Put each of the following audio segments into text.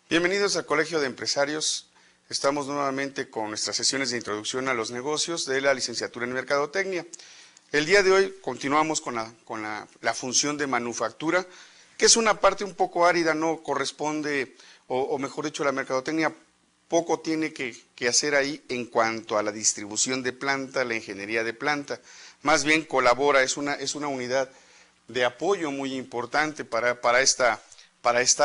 Bienvenidos al Colegio de Empresarios. Estamos nuevamente con nuestras sesiones de introducción a los negocios de la licenciatura en Mercadotecnia. El día de hoy continuamos con la función de manufactura, que es una parte un poco árida, no corresponde, o mejor dicho, la mercadotecnia poco tiene que hacer ahí en cuanto a la distribución de planta, la ingeniería de planta. Más bien colabora, es una unidad de apoyo muy importante para esta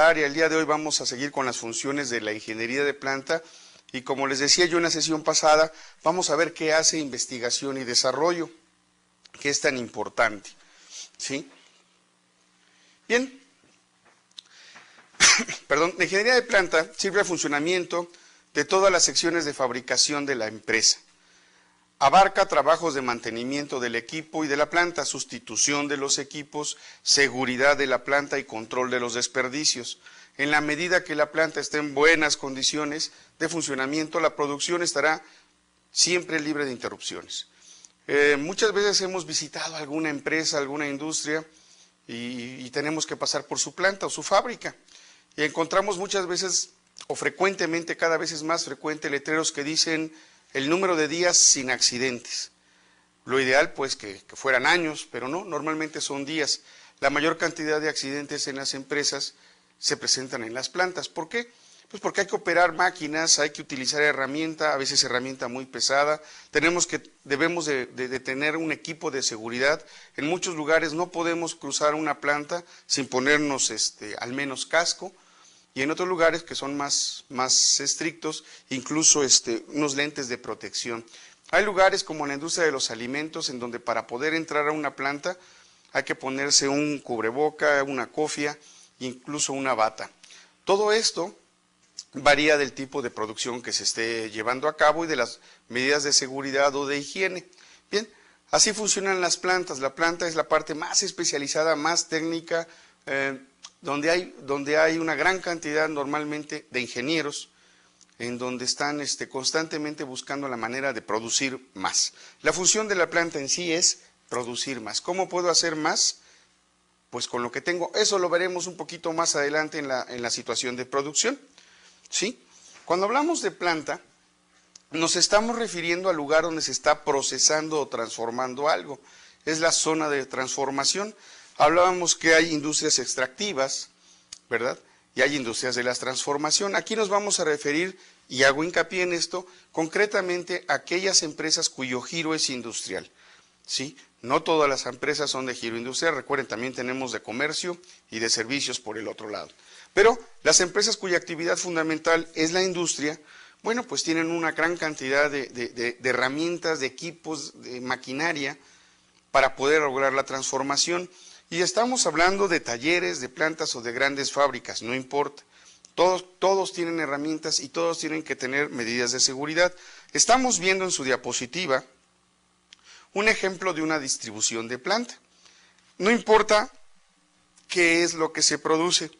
área. El día de hoy vamos a seguir con las funciones de la ingeniería de planta y, como les decía yo en la sesión pasada, vamos a ver qué hace investigación y desarrollo, que es tan importante, ¿sí? Bien, perdón, la ingeniería de planta sirve al funcionamiento de todas las secciones de fabricación de la empresa. Abarca trabajos de mantenimiento del equipo y de la planta, sustitución de los equipos, seguridad de la planta y control de los desperdicios. En la medida que la planta esté en buenas condiciones de funcionamiento, la producción estará siempre libre de interrupciones. Muchas veces hemos visitado alguna empresa, alguna industria y tenemos que pasar por su planta o su fábrica. Y encontramos muchas veces, o frecuentemente, cada vez es más frecuente, letreros que dicen el número de días sin accidentes. Lo ideal, pues, que fueran años, pero no, normalmente son días. La mayor cantidad de accidentes en las empresas se presentan en las plantas. ¿Por qué? Pues porque hay que operar máquinas, hay que utilizar herramienta, a veces herramienta muy pesada. Debemos de tener un equipo de seguridad. En muchos lugares no podemos cruzar una planta sin ponernos al menos casco. Y en otros lugares que son más estrictos, incluso unos lentes de protección. Hay lugares como en la industria de los alimentos, en donde para poder entrar a una planta hay que ponerse un cubreboca, una cofia, incluso una bata. Todo esto varía del tipo de producción que se esté llevando a cabo y de las medidas de seguridad o de higiene. Bien, así funcionan las plantas. La planta es la parte más especializada, más técnica, donde hay una gran cantidad normalmente de ingenieros, en donde están constantemente buscando la manera de producir más. La función de la planta en sí es producir más. ¿Cómo puedo hacer más? Pues con lo que tengo. Eso lo veremos un poquito más adelante en la situación de producción, ¿sí? Cuando hablamos de planta, nos estamos refiriendo al lugar donde se está procesando o transformando algo. Es la zona de transformación. Hablábamos que hay industrias extractivas, ¿verdad? Y hay industrias de la transformación. Aquí nos vamos a referir, y hago hincapié en esto, concretamente a aquellas empresas cuyo giro es industrial, ¿sí? No todas las empresas son de giro industrial, recuerden, también tenemos de comercio y de servicios por el otro lado. Pero las empresas cuya actividad fundamental es la industria, bueno, pues tienen una gran cantidad de herramientas, de equipos, de maquinaria para poder lograr la transformación. Y estamos hablando de talleres, de plantas o de grandes fábricas, no importa. Todos tienen herramientas y todos tienen que tener medidas de seguridad. Estamos viendo en su diapositiva un ejemplo de una distribución de planta. No importa qué es lo que se produce,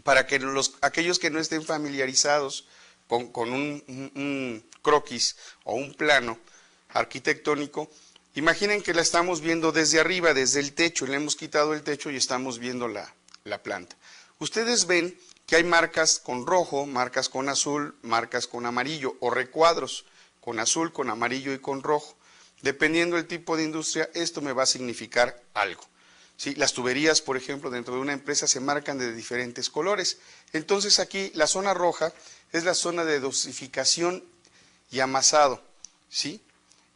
para que aquellos que no estén familiarizados con un croquis o un plano arquitectónico, imaginen que la estamos viendo desde arriba, desde el techo, le hemos quitado el techo y estamos viendo la planta. Ustedes ven que hay marcas con rojo, marcas con azul, marcas con amarillo o recuadros con azul, con amarillo y con rojo. Dependiendo del tipo de industria, esto me va a significar algo. ¿Sí? Las tuberías, por ejemplo, dentro de una empresa se marcan de diferentes colores. Entonces aquí la zona roja es la zona de dosificación y amasado, ¿sí?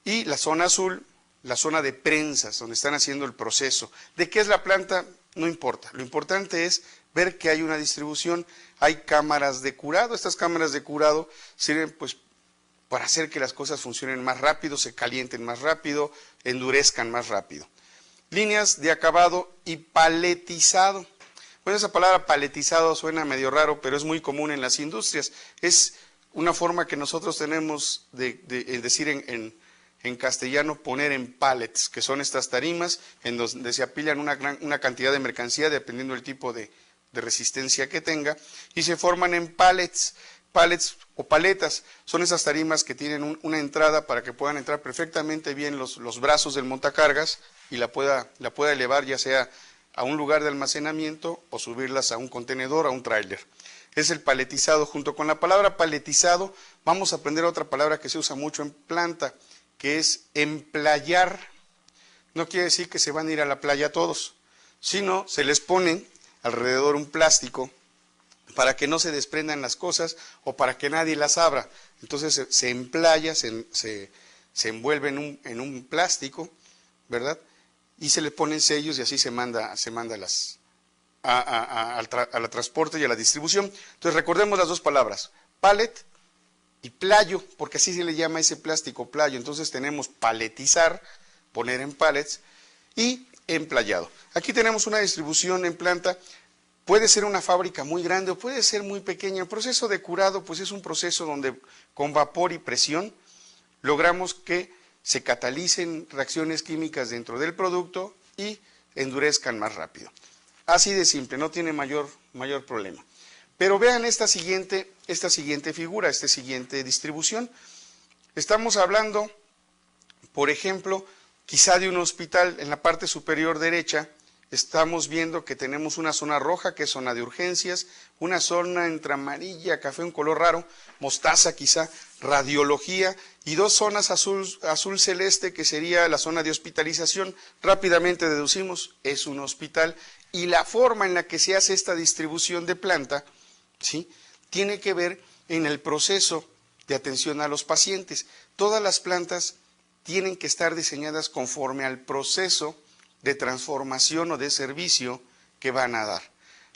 Y la zona azul, la zona de prensas, donde están haciendo el proceso. ¿De qué es la planta? No importa. Lo importante es ver que hay una distribución, hay cámaras de curado. Estas cámaras de curado sirven pues para hacer que las cosas funcionen más rápido, se calienten más rápido, endurezcan más rápido. Líneas de acabado y paletizado. Bueno, esa palabra paletizado suena medio raro, pero es muy común en las industrias. Es una forma que nosotros tenemos de decir en castellano, poner en pallets, que son estas tarimas en donde se apilan una cantidad de mercancía dependiendo del tipo de resistencia que tenga, y se forman en pallets. Pallets o paletas son esas tarimas que tienen una entrada para que puedan entrar perfectamente bien los brazos del montacargas y la pueda elevar ya sea a un lugar de almacenamiento o subirlas a un contenedor, a un tráiler. es el paletizado. Junto con la palabra paletizado vamos a aprender otra palabra que se usa mucho en planta, que es emplayar. No quiere decir que se van a ir a la playa todos, sino se les pone alrededor un plástico para que no se desprendan las cosas o para que nadie las abra. Entonces se emplaya, se envuelve en un plástico, ¿verdad? Y se le ponen sellos y así se manda a la transporte y a la distribución. Entonces recordemos las dos palabras, pallet y playo, porque así se le llama ese plástico, playo. Entonces tenemos paletizar, poner en pallets, y emplayado. Aquí tenemos una distribución en planta. Puede ser una fábrica muy grande o puede ser muy pequeña. El proceso de curado pues es un proceso donde con vapor y presión logramos que se catalicen reacciones químicas dentro del producto y endurezcan más rápido. Así de simple, no tiene mayor problema. Pero vean esta siguiente figura, esta siguiente distribución. Estamos hablando, por ejemplo, quizá de un hospital. En la parte superior derecha estamos viendo que tenemos una zona roja, que es zona de urgencias, una zona entre amarilla, café, un color raro, mostaza quizá, radiología, y dos zonas azul celeste, que sería la zona de hospitalización. Rápidamente deducimos, es un hospital, y la forma en la que se hace esta distribución de planta, ¿sí?, tiene que ver en el proceso de atención a los pacientes. Todas las plantas tienen que estar diseñadas conforme al proceso de transformación o de servicio que van a dar.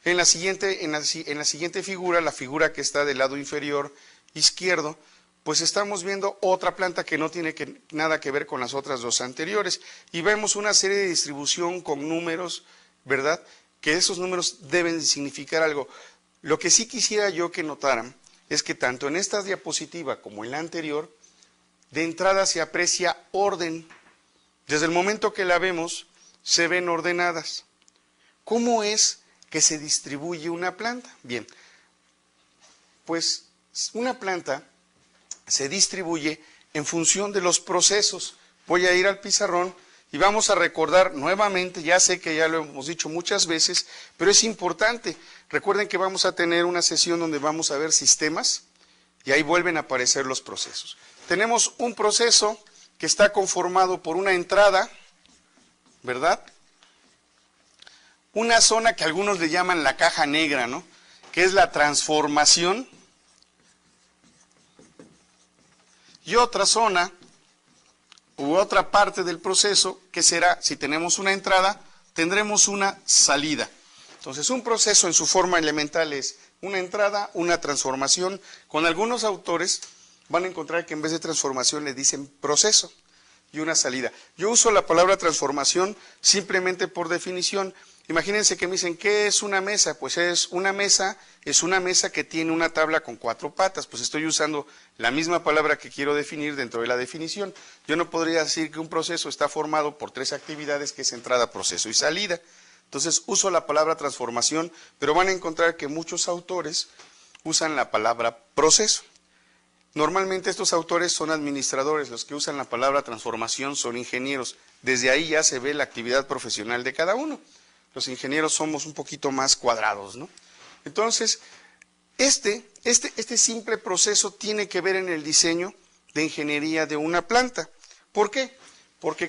En la siguiente figura, la figura que está del lado inferior izquierdo, pues estamos viendo otra planta que no tiene nada que ver con las otras dos anteriores, y vemos una serie de distribución con números, ¿verdad?, que esos números deben significar algo. Lo que sí quisiera yo que notaran es que tanto en esta diapositiva como en la anterior, de entrada se aprecia orden. Desde el momento que la vemos, se ven ordenadas. ¿Cómo es que se distribuye una planta? Bien, pues una planta se distribuye en función de los procesos. Voy a ir al pizarrón y vamos a recordar nuevamente, ya sé que ya lo hemos dicho muchas veces, pero es importante. Recuerden que vamos a tener una sesión donde vamos a ver sistemas y ahí vuelven a aparecer los procesos. Tenemos un proceso que está conformado por una entrada, ¿verdad? Una zona que algunos le llaman la caja negra, ¿no?, que es la transformación, y otra zona u otra parte del proceso que será, si tenemos una entrada, tendremos una salida. Entonces, un proceso en su forma elemental es una entrada, una transformación. Con algunos autores van a encontrar que en vez de transformación le dicen proceso, y una salida. Yo uso la palabra transformación simplemente por definición. Imagínense que me dicen, ¿qué es una mesa? Pues es una mesa que tiene una tabla con 4 patas. Pues estoy usando la misma palabra que quiero definir dentro de la definición. Yo no podría decir que un proceso está formado por 3 actividades, que es entrada, proceso y salida. Entonces uso la palabra transformación, pero van a encontrar que muchos autores usan la palabra proceso. Normalmente estos autores son administradores, los que usan la palabra transformación son ingenieros. Desde ahí ya se ve la actividad profesional de cada uno. Los ingenieros somos un poquito más cuadrados, ¿no? Entonces, este simple proceso tiene que ver en el diseño de ingeniería de una planta. ¿Por qué? Porque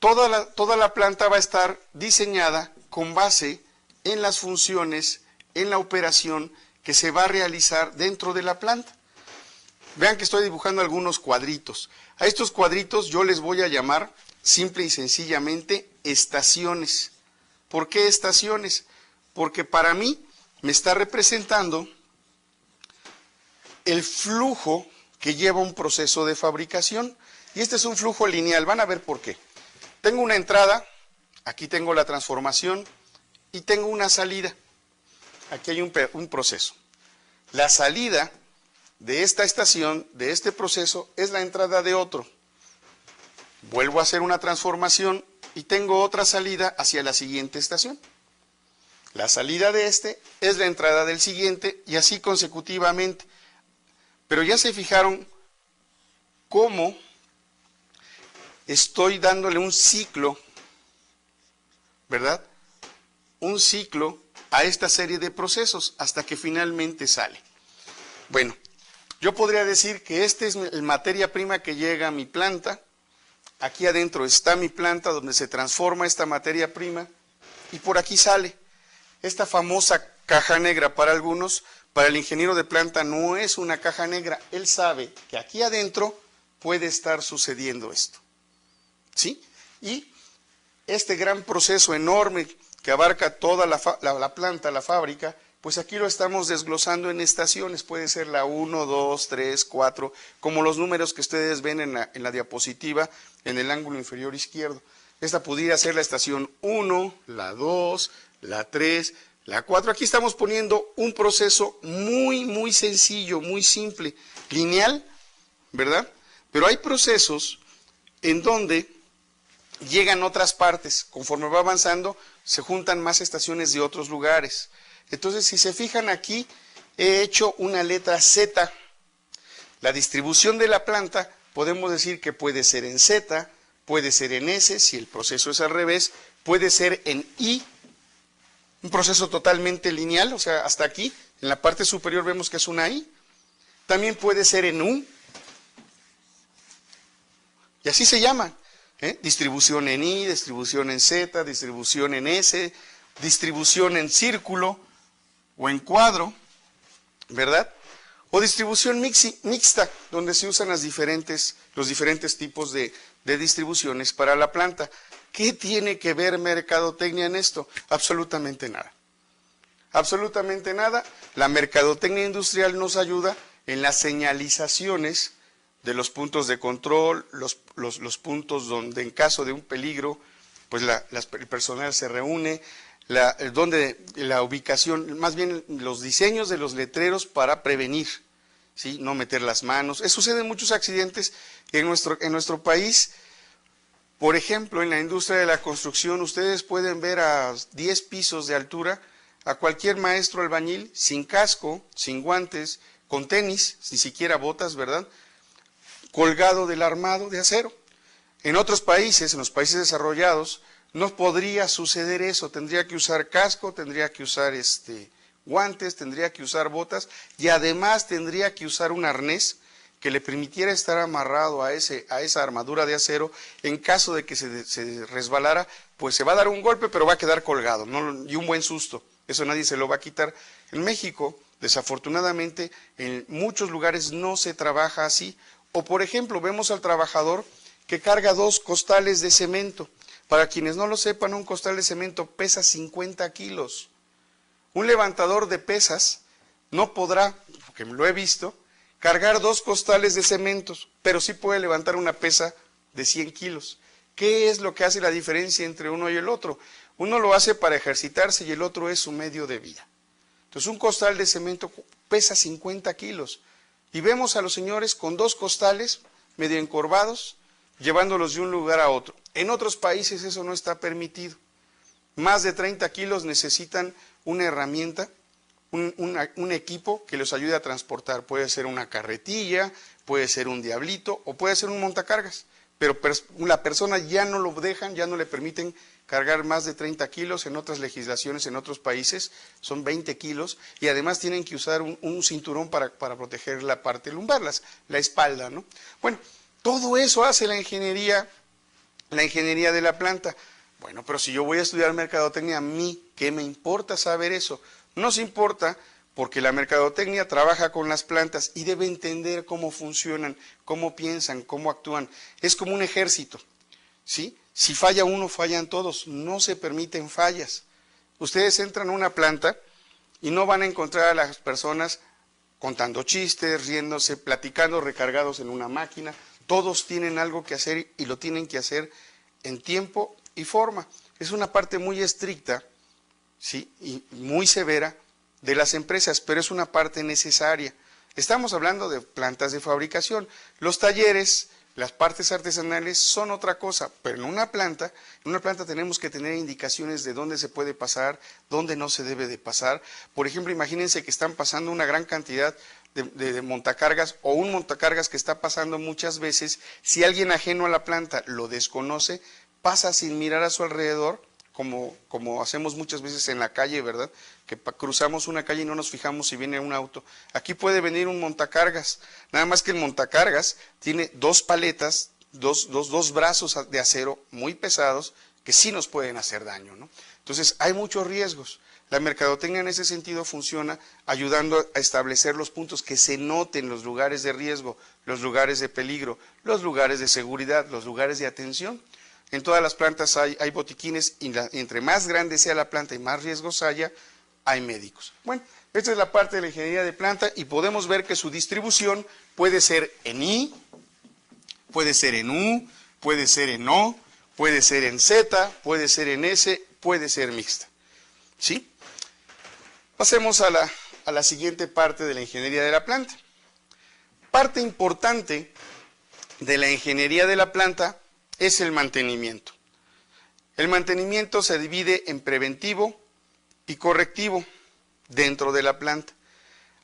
toda la planta va a estar diseñada con base en las funciones, en la operación que se va a realizar dentro de la planta. Vean que estoy dibujando algunos cuadritos. A estos cuadritos yo les voy a llamar simple y sencillamente estaciones. ¿Por qué estaciones? Porque para mí me está representando el flujo que lleva un proceso de fabricación. Y este es un flujo lineal. Van a ver por qué. Tengo una entrada, aquí tengo la transformación y tengo una salida. Aquí hay un proceso. La salida de esta estación, de este proceso, es la entrada de otro. Vuelvo a hacer una transformación y tengo otra salida hacia la siguiente estación. La salida de este es la entrada del siguiente y así consecutivamente. Pero ya se fijaron cómo estoy dándole un ciclo, ¿verdad? Un ciclo a esta serie de procesos hasta que finalmente sale. Bueno, yo podría decir que esta es la materia prima que llega a mi planta. Aquí adentro está mi planta donde se transforma esta materia prima y por aquí sale. Esta famosa caja negra para algunos, para el ingeniero de planta no es una caja negra. Él sabe que aquí adentro puede estar sucediendo esto. ¿Sí? Y este gran proceso enorme que abarca toda la planta, la fábrica, pues aquí lo estamos desglosando en estaciones. Puede ser la 1, 2, 3, 4, como los números que ustedes ven en la diapositiva en el ángulo inferior izquierdo. Esta pudiera ser la estación 1, la 2, la 3, la 4. Aquí estamos poniendo un proceso muy sencillo, muy simple, lineal, ¿verdad? Pero hay procesos en donde llegan otras partes. Conforme va avanzando, se juntan más estaciones de otros lugares. Entonces, si se fijan aquí, he hecho una letra Z. La distribución de la planta, podemos decir que puede ser en Z, puede ser en S, si el proceso es al revés, puede ser en I, un proceso totalmente lineal, o sea, hasta aquí, en la parte superior vemos que es una I. También puede ser en U, y así se llama. Distribución en I, distribución en Z, distribución en S, distribución en círculo o en cuadro, ¿verdad? O distribución mixta, donde se usan los diferentes tipos de distribuciones para la planta. ¿Qué tiene que ver mercadotecnia en esto? Absolutamente nada. Absolutamente nada. La mercadotecnia industrial nos ayuda en las señalizaciones de los puntos de control, los puntos donde en caso de un peligro, pues el personal se reúne, la ubicación, más bien los diseños de los letreros para prevenir, ¿sí? No meter las manos. Suceden muchos accidentes en nuestro país. Por ejemplo, en la industria de la construcción, ustedes pueden ver a 10 pisos de altura a cualquier maestro albañil sin casco, sin guantes, con tenis, ni siquiera botas, ¿verdad?, colgado del armado de acero. En otros países, en los países desarrollados, no podría suceder eso. Tendría que usar casco, tendría que usar guantes, tendría que usar botas y además tendría que usar un arnés que le permitiera estar amarrado a esa armadura de acero. En caso de que se resbalara, pues se va a dar un golpe, pero va a quedar colgado, ¿no? Y un buen susto. Eso nadie se lo va a quitar. En México, desafortunadamente, en muchos lugares no se trabaja así. O, por ejemplo, vemos al trabajador que carga 2 costales de cemento. Para quienes no lo sepan, un costal de cemento pesa 50 kilos. Un levantador de pesas no podrá, porque lo he visto, cargar 2 costales de cementos, pero sí puede levantar una pesa de 100 kilos. ¿Qué es lo que hace la diferencia entre uno y el otro? Uno lo hace para ejercitarse y el otro es su medio de vida. Entonces, un costal de cemento pesa 50 kilos. Y vemos a los señores con 2 costales medio encorvados, llevándolos de un lugar a otro. En otros países eso no está permitido. Más de 30 kilos necesitan una herramienta, un equipo que los ayude a transportar. Puede ser una carretilla, puede ser un diablito o puede ser un montacargas. Pero la persona ya no lo dejan, ya no le permiten cargar más de 30 kilos. En otras legislaciones, en otros países, son 20 kilos. Y además tienen que usar un cinturón para proteger la parte lumbar, la espalda, ¿no? Bueno, todo eso hace la ingeniería de la planta. Bueno, pero si yo voy a estudiar mercadotecnia, a mí, ¿qué me importa saber eso? Nos importa porque la mercadotecnia trabaja con las plantas y debe entender cómo funcionan, cómo piensan, cómo actúan. Es como un ejército, ¿sí? Si falla uno, fallan todos. No se permiten fallas. Ustedes entran a una planta y no van a encontrar a las personas contando chistes, riéndose, platicando, recargados en una máquina. Todos tienen algo que hacer y lo tienen que hacer en tiempo y forma. Es una parte muy estricta, ¿sí?, y muy severa de las empresas, pero es una parte necesaria. Estamos hablando de plantas de fabricación. Los talleres, las partes artesanales son otra cosa, pero en una planta tenemos que tener indicaciones de dónde se puede pasar, dónde no se debe de pasar. Por ejemplo, imagínense que están pasando una gran cantidad de montacargas o un montacargas que está pasando muchas veces. Si alguien ajeno a la planta lo desconoce, pasa sin mirar a su alrededor, como hacemos muchas veces en la calle, ¿verdad? Que cruzamos una calle y no nos fijamos si viene un auto. Aquí puede venir un montacargas, nada más que el montacargas tiene dos paletas, dos brazos de acero muy pesados que sí nos pueden hacer daño, ¿no? Entonces hay muchos riesgos. La mercadotecnia en ese sentido funciona ayudando a establecer los puntos que se noten los lugares de riesgo, los lugares de peligro, los lugares de seguridad, los lugares de atención. En todas las plantas hay botiquines y entre más grande sea la planta y más riesgos haya, hay médicos. Bueno, esta es la parte de la ingeniería de planta y podemos ver que su distribución puede ser en I, puede ser en U, puede ser en O, puede ser en Z, puede ser en S, puede ser mixta. ¿Sí? Pasemos a la siguiente parte de la ingeniería de la planta. Parte importante de la ingeniería de la planta es el mantenimiento. El mantenimiento se divide en preventivo y correctivo dentro de la planta.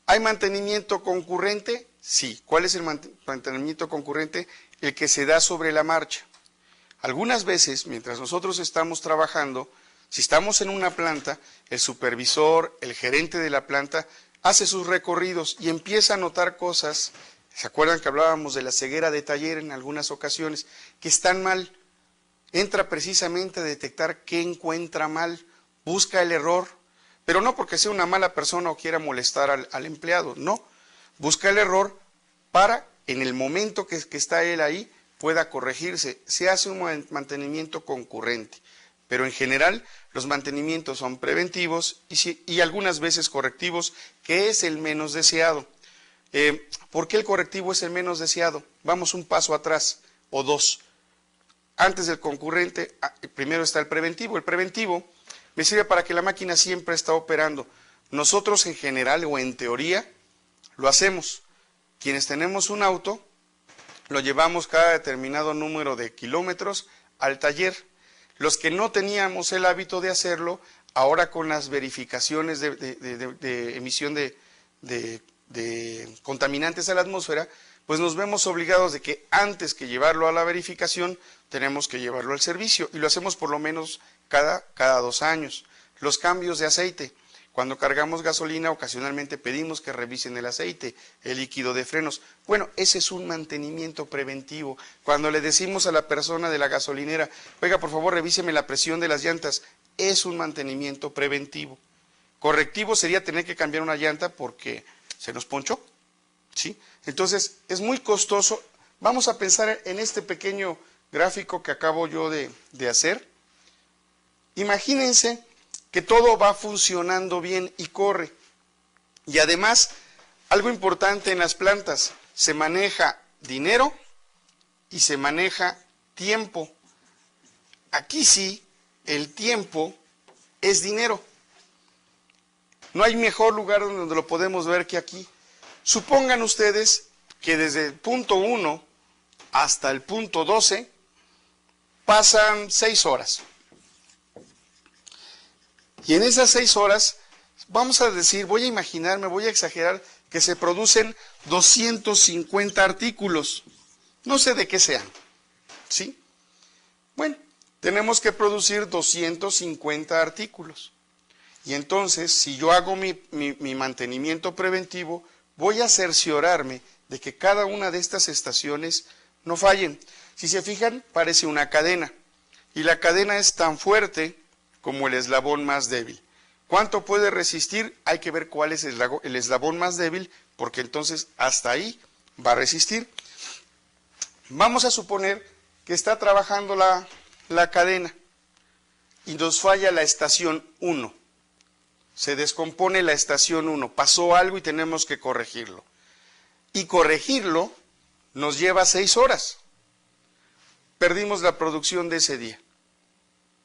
¿Hay mantenimiento concurrente? Sí. ¿Cuál es el mantenimiento concurrente? El que se da sobre la marcha. Algunas veces, mientras nosotros estamos trabajando, si estamos en una planta, el supervisor, el gerente de la planta, hace sus recorridos y empieza a notar cosas. ¿Se acuerdan que hablábamos de la ceguera de taller en algunas ocasiones? Que están mal. Entra precisamente a detectar qué encuentra mal, busca el error, pero no porque sea una mala persona o quiera molestar al empleado, no. Busca el error para, en el momento que está él ahí, pueda corregirse. Se hace un mantenimiento concurrente, pero en general los mantenimientos son preventivos y algunas veces correctivos, que es el menos deseado. ¿Por qué el correctivo es el menos deseado? Vamos un paso atrás, o dos. Antes del concurrente, primero está el preventivo. El preventivo me sirve para que la máquina siempre está operando. Nosotros en general o en teoría lo hacemos. Quienes tenemos un auto, lo llevamos cada determinado número de kilómetros al taller. Los que no teníamos el hábito de hacerlo, ahora con las verificaciones de emisión de contaminantes a la atmósfera, pues nos vemos obligados de que antes que llevarlo a la verificación, tenemos que llevarlo al servicio, y lo hacemos por lo menos cada 2 años. Los cambios de aceite. Cuando cargamos gasolina, ocasionalmente pedimos que revisen el aceite, el líquido de frenos. Bueno, ese es un mantenimiento preventivo. Cuando le decimos a la persona de la gasolinera, oiga, por favor, revíseme la presión de las llantas, es un mantenimiento preventivo. Correctivo sería tener que cambiar una llanta porque se nos ponchó, ¿sí? Entonces, es muy costoso. Vamos a pensar en este pequeño gráfico que acabo yo de hacer. Imagínense que todo va funcionando bien y corre. Y además, algo importante en las plantas, se maneja dinero y se maneja tiempo. Aquí sí, el tiempo es dinero. No hay mejor lugar donde lo podemos ver que aquí. Supongan ustedes que desde el punto 1 hasta el punto 12 pasan 6 horas. Y en esas 6 horas, vamos a decir, voy a imaginarme, voy a exagerar, que se producen 250 artículos. No sé de qué sean, ¿sí? Bueno, tenemos que producir 250 artículos. Y entonces, si yo hago mi mantenimiento preventivo, voy a cerciorarme de que cada una de estas estaciones no fallen. Si se fijan, parece una cadena. Y la cadena es tan fuerte como el eslabón más débil. ¿Cuánto puede resistir? Hay que ver cuál es el eslabón más débil, porque entonces hasta ahí va a resistir. Vamos a suponer que está trabajando la cadena y nos falla la estación 1. Se descompone la estación 1, pasó algo y tenemos que corregirlo. Y corregirlo nos lleva 6 horas. Perdimos la producción de ese día,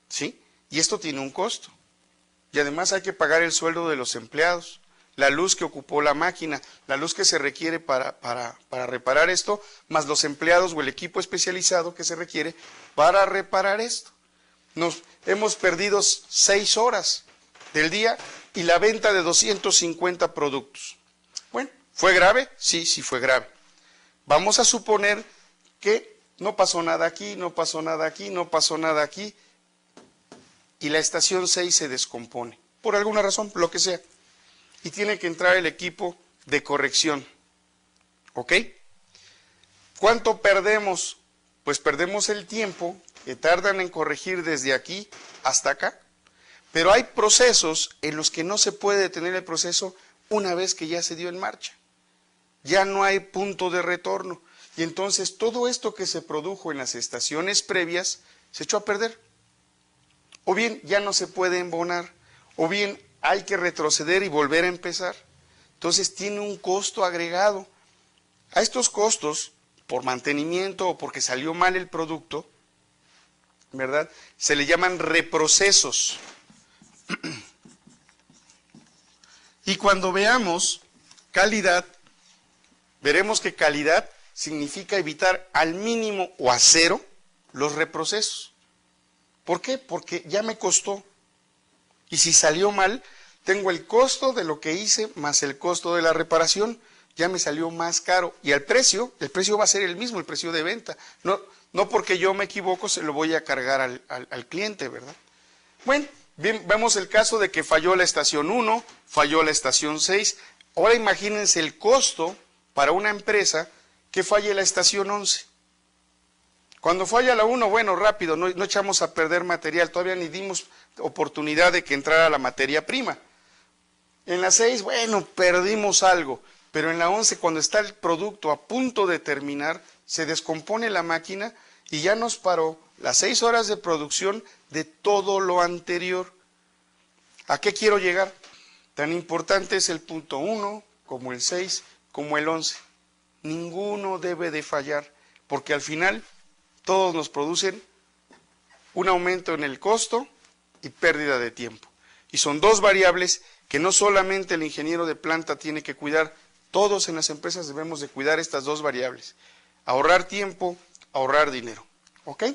¿sí? Y esto tiene un costo. Y además hay que pagar el sueldo de los empleados, la luz que ocupó la máquina, la luz que se requiere para reparar esto, más los empleados o el equipo especializado que se requiere para reparar esto. Hemos perdido 6 horas del día y la venta de 250 productos. Bueno, ¿fue grave? Sí, sí fue grave. Vamos a suponer que no pasó nada aquí, no pasó nada aquí, no pasó nada aquí. y la estación 6 se descompone, por alguna razón, lo que sea, y tiene que entrar el equipo de corrección. ¿Ok? ¿Cuánto perdemos? Pues perdemos el tiempo que tardan en corregir desde aquí hasta acá. Pero hay procesos en los que no se puede detener el proceso una vez que ya se dio en marcha. Ya no hay punto de retorno. Y entonces todo esto que se produjo en las estaciones previas se echó a perder. O bien ya no se puede embonar, o bien hay que retroceder y volver a empezar. Entonces tiene un costo agregado. A estos costos, por mantenimiento o porque salió mal el producto, ¿verdad?, se le llaman reprocesos. Y cuando veamos calidad, veremos que calidad significa evitar al mínimo o a cero los reprocesos. ¿Por qué? Porque ya me costó. Y si salió mal, tengo el costo de lo que hice más el costo de la reparación, ya me salió más caro. Y el precio va a ser el mismo, el precio de venta. No porque yo me equivoco se lo voy a cargar al cliente, ¿verdad? Bueno, bien, vemos el caso de que falló la estación 1, falló la estación 6. Ahora imagínense el costo para una empresa que falle la estación 11. Cuando falla la 1, bueno, rápido, no echamos a perder material, todavía ni dimos oportunidad de que entrara la materia prima. En la 6, bueno, perdimos algo, pero en la 11, cuando está el producto a punto de terminar, se descompone la máquina y ya nos paró las 6 horas de producción de todo lo anterior. ¿A qué quiero llegar? Tan importante es el punto 1, como el 6, como el 11. Ninguno debe de fallar, porque al final todos nos producen un aumento en el costo y pérdida de tiempo. Y son dos variables que no solamente el ingeniero de planta tiene que cuidar, todos en las empresas debemos de cuidar estas dos variables. Ahorrar tiempo, ahorrar dinero. ¿Ok?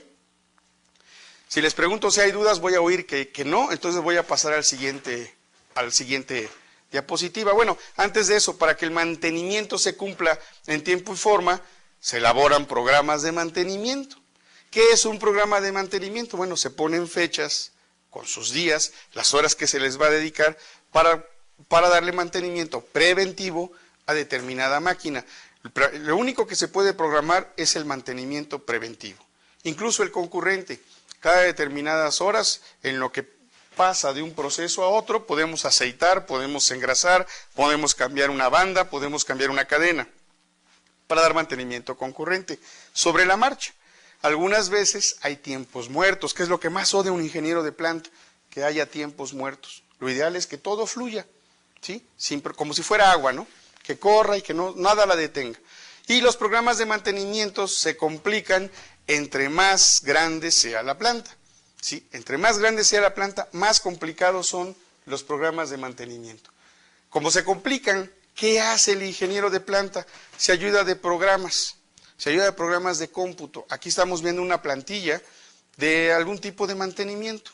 Si les pregunto si hay dudas, voy a oír que no, entonces voy a pasar al siguiente diapositiva. Bueno, antes de eso, para que el mantenimiento se cumpla en tiempo y forma, se elaboran programas de mantenimiento. ¿Qué es un programa de mantenimiento? Bueno, se ponen fechas con sus días, las horas que se les va a dedicar para darle mantenimiento preventivo a determinada máquina. Lo único que se puede programar es el mantenimiento preventivo. Incluso el concurrente, cada determinadas horas, en lo que pasa de un proceso a otro, podemos aceitar, podemos engrasar, podemos cambiar una banda, podemos cambiar una cadena, para dar mantenimiento concurrente sobre la marcha. Algunas veces hay tiempos muertos, que es lo que más odia un ingeniero de planta, que haya tiempos muertos. Lo ideal es que todo fluya, ¿sí? Siempre, como si fuera agua, ¿no? Que corra y que nada la detenga. Y los programas de mantenimiento se complican entre más grande sea la planta, ¿sí? Entre más grande sea la planta, más complicados son los programas de mantenimiento. Como se complican, ¿qué hace el ingeniero de planta? Se ayuda de programas, de cómputo. Aquí estamos viendo una plantilla de algún tipo de mantenimiento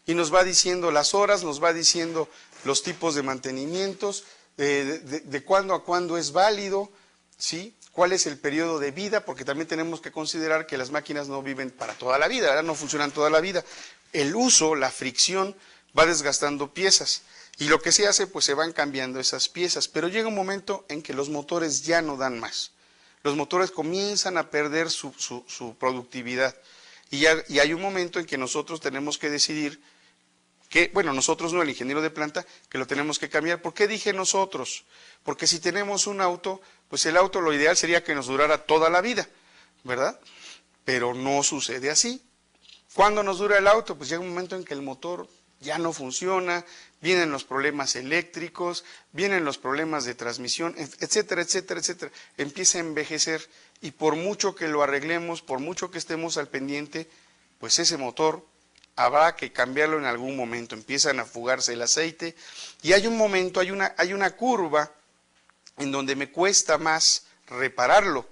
y nos va diciendo las horas, nos va diciendo los tipos de mantenimientos, de cuándo a cuándo es válido, ¿sí? Cuál es el periodo de vida, porque también tenemos que considerar que las máquinas no viven para toda la vida, ¿verdad? No funcionan toda la vida. El uso, la fricción, va desgastando piezas. Y lo que se hace, pues se van cambiando esas piezas, pero llega un momento en que los motores ya no dan más. Los motores comienzan a perder su productividad. Y hay un momento en que nosotros tenemos que decidir que, bueno, nosotros no, el ingeniero de planta, que lo tenemos que cambiar. ¿Por qué dije nosotros? Porque si tenemos un auto, pues el auto lo ideal sería que nos durara toda la vida, ¿verdad? Pero no sucede así. ¿Cuándo nos dura el auto? Pues llega un momento en que el motor ya no funciona, vienen los problemas eléctricos, vienen los problemas de transmisión, etcétera, etcétera, etcétera. Empieza a envejecer y por mucho que lo arreglemos, por mucho que estemos al pendiente, pues ese motor habrá que cambiarlo en algún momento. Empiezan a fugarse el aceite y hay un momento, hay una curva en donde me cuesta más repararlo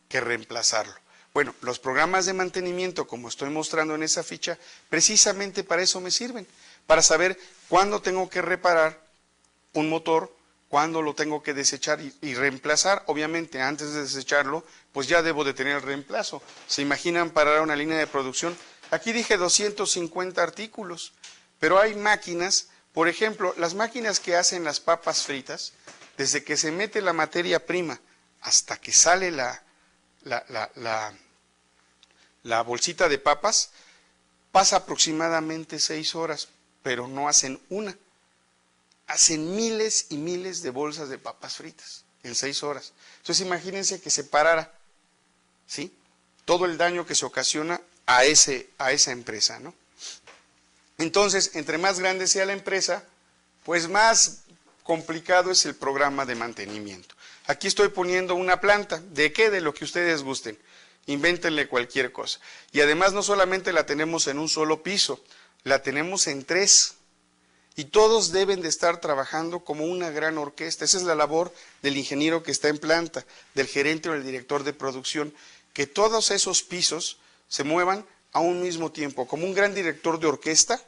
que reemplazarlo. Bueno, los programas de mantenimiento, como estoy mostrando en esa ficha, precisamente para eso me sirven, para saber cuándo tengo que reparar un motor, cuándo lo tengo que desechar y reemplazar. Obviamente, antes de desecharlo, pues ya debo de tener el reemplazo. ¿Se imaginan parar una línea de producción Aquí dije 250 artículos, pero hay máquinas, por ejemplo, las máquinas que hacen las papas fritas, desde que se mete la materia prima hasta que sale la bolsita de papas, pasa aproximadamente 6 horas, pero no hacen una. Hacen miles y miles de bolsas de papas fritas en 6 horas. Entonces imagínense que se parara, ¿sí?, todo el daño que se ocasiona a esa empresa, ¿no? Entonces, entre más grande sea la empresa, pues más complicado es el programa de mantenimiento. Aquí estoy poniendo una planta. ¿De qué? De lo que ustedes gusten. Invéntenle cualquier cosa. Y además no solamente la tenemos en un solo piso, la tenemos en 3. Y todos deben de estar trabajando como una gran orquesta. Esa es la labor del ingeniero que está en planta, del gerente o del director de producción, que todos esos pisos se muevan a un mismo tiempo. Como un gran director de orquesta,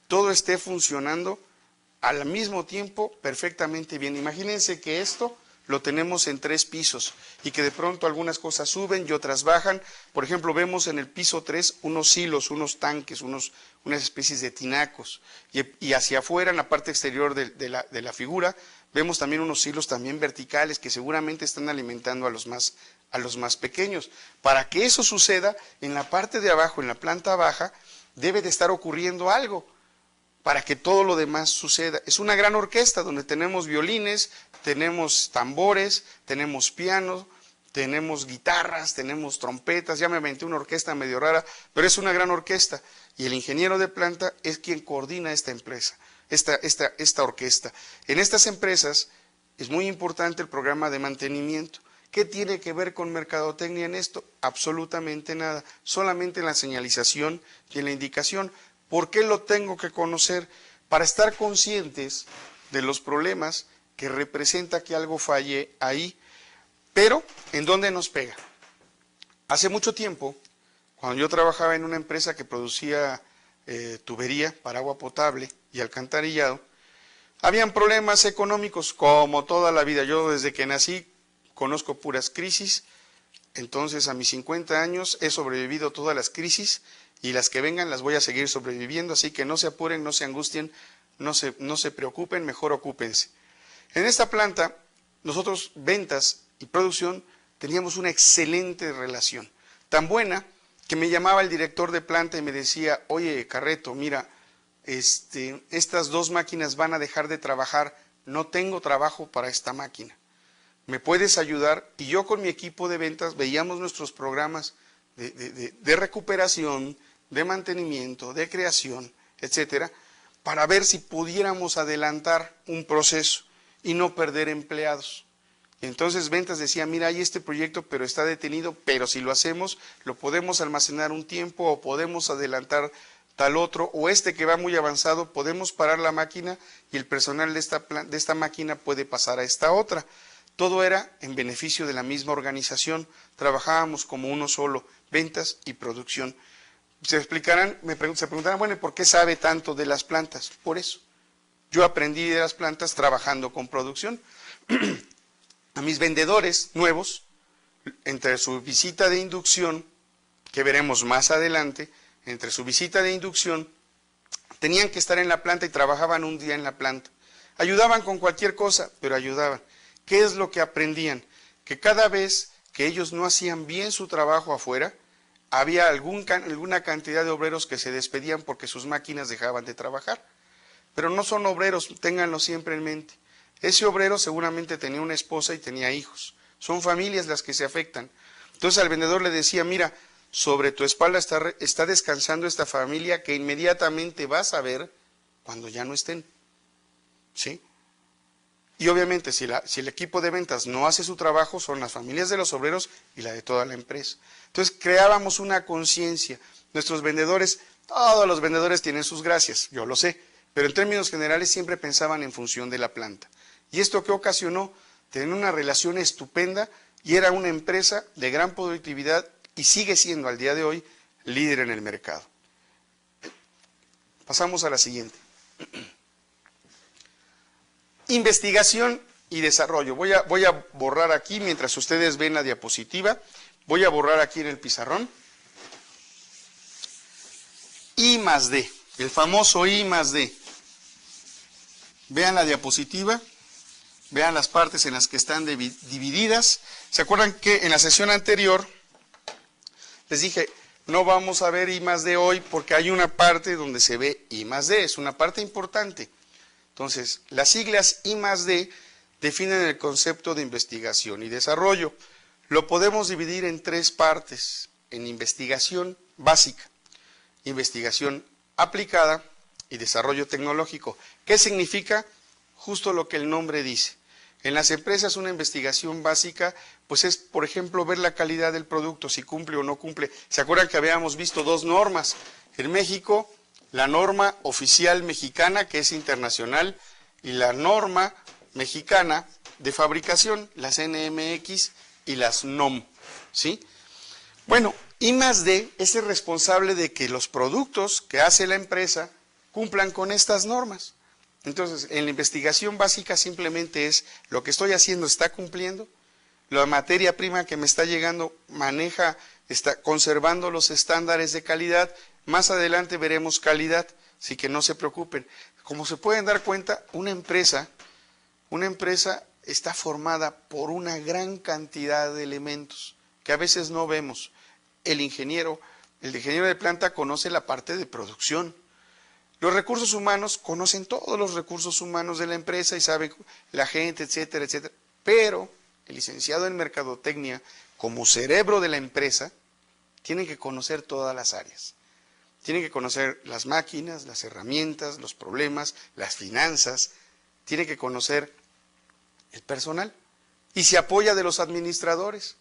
todo esté funcionando al mismo tiempo perfectamente bien. Imagínense que esto lo tenemos en 3 pisos y que de pronto algunas cosas suben y otras bajan. Por ejemplo, vemos en el piso 3 unos silos, unos tanques, unas especies de tinacos. Y hacia afuera, en la parte exterior de la figura, vemos también unos silos también verticales que seguramente están alimentando a los más pequeños. Para que eso suceda, en la parte de abajo, en la planta baja, debe de estar ocurriendo algo para que todo lo demás suceda. Es una gran orquesta donde tenemos violines, tenemos tambores, tenemos pianos, tenemos guitarras, tenemos trompetas. Ya me aventé una orquesta medio rara, pero es una gran orquesta. Y el ingeniero de planta es quien coordina esta empresa, esta orquesta. En estas empresas es muy importante el programa de mantenimiento. ¿Qué tiene que ver con mercadotecnia en esto? Absolutamente nada, solamente en la señalización y en la indicación. ¿Por qué lo tengo que conocer? Para estar conscientes de los problemas que representa que algo falle ahí. Pero, ¿en dónde nos pega? Hace mucho tiempo, cuando yo trabajaba en una empresa que producía tubería para agua potable y alcantarillado, habían problemas económicos como toda la vida. Yo desde que nací conozco puras crisis, entonces a mis 50 años he sobrevivido todas las crisis y las que vengan las voy a seguir sobreviviendo, así que no se apuren, no se angustien, no se preocupen, mejor ocúpense. En esta planta, nosotros, ventas y producción, teníamos una excelente relación, tan buena que me llamaba el director de planta y me decía: oye, Carreto, mira, estas 2 máquinas van a dejar de trabajar, no tengo trabajo para esta máquina, ¿me puedes ayudar? Y yo con mi equipo de ventas veíamos nuestros programas de recuperación, de mantenimiento, de creación, etcétera, para ver si pudiéramos adelantar un proceso y no perder empleados. Y entonces ventas decía: mira, hay este proyecto, pero está detenido, pero si lo hacemos, lo podemos almacenar un tiempo o podemos adelantar tal otro, o que va muy avanzado, podemos parar la máquina y el personal de esta máquina puede pasar a esta otra. Todo era en beneficio de la misma organización, trabajábamos como uno solo, ventas y producción. Se preguntarán, bueno, ¿por qué sabe tanto de las plantas? Por eso. Yo aprendí de las plantas trabajando con producción. A mis vendedores nuevos, entre su visita de inducción, que veremos más adelante, entre su visita de inducción, tenían que estar en la planta y trabajaban un día en la planta. Ayudaban con cualquier cosa, pero ayudaban. ¿Qué es lo que aprendían? Que cada vez que ellos no hacían bien su trabajo afuera, había alguna cantidad de obreros que se despedían porque sus máquinas dejaban de trabajar. Pero no son obreros, ténganlo siempre en mente. Ese obrero seguramente tenía una esposa y tenía hijos. Son familias las que se afectan. Entonces al vendedor le decía: mira, sobre tu espalda está descansando esta familia que inmediatamente vas a ver cuando ya no estén. ¿Sí? Y obviamente si el equipo de ventas no hace su trabajo, son las familias de los obreros y la de toda la empresa. Entonces creábamos una conciencia. Nuestros vendedores, todos los vendedores tienen sus gracias, yo lo sé, pero en términos generales siempre pensaban en función de la planta. ¿Y esto qué ocasionó? Tener una relación estupenda y era una empresa de gran productividad y sigue siendo al día de hoy líder en el mercado. Pasamos a la siguiente. Investigación y desarrollo. Voy a borrar aquí, mientras ustedes ven la diapositiva, voy a borrar aquí en el pizarrón. I más D, el famoso I más D. Vean la diapositiva, vean las partes en las que están divididas. ¿Se acuerdan que en la sesión anterior les dije, no vamos a ver I más D hoy porque hay una parte donde se ve I más D, es una parte importante? Entonces, las siglas I más D definen el concepto de investigación y desarrollo. Lo podemos dividir en tres partes, en investigación básica, investigación aplicada y desarrollo tecnológico. ¿Qué significa? Justo lo que el nombre dice. En las empresas una investigación básica, pues es, por ejemplo, ver la calidad del producto, si cumple o no cumple. ¿Se acuerdan que habíamos visto dos normas? En México, la norma oficial mexicana, que es internacional, y la norma mexicana de fabricación, las NMX y las NOM, ¿sí? Bueno, I+D es el responsable de que los productos que hace la empresa cumplan con estas normas. Entonces, en la investigación básica simplemente es lo que estoy haciendo está cumpliendo, la materia prima que me está llegando está conservando los estándares de calidad. Más adelante veremos calidad, así que no se preocupen. Como se pueden dar cuenta, una empresa está formada por una gran cantidad de elementos que a veces no vemos. El ingeniero de planta conoce la parte de producción. Los recursos humanos conocen todos los recursos humanos de la empresa y saben la gente, etcétera, etcétera. Pero el licenciado en mercadotecnia, como cerebro de la empresa, tiene que conocer todas las áreas. Tiene que conocer las máquinas, las herramientas, los problemas, las finanzas. Tiene que conocer el personal y se apoya de los administradores.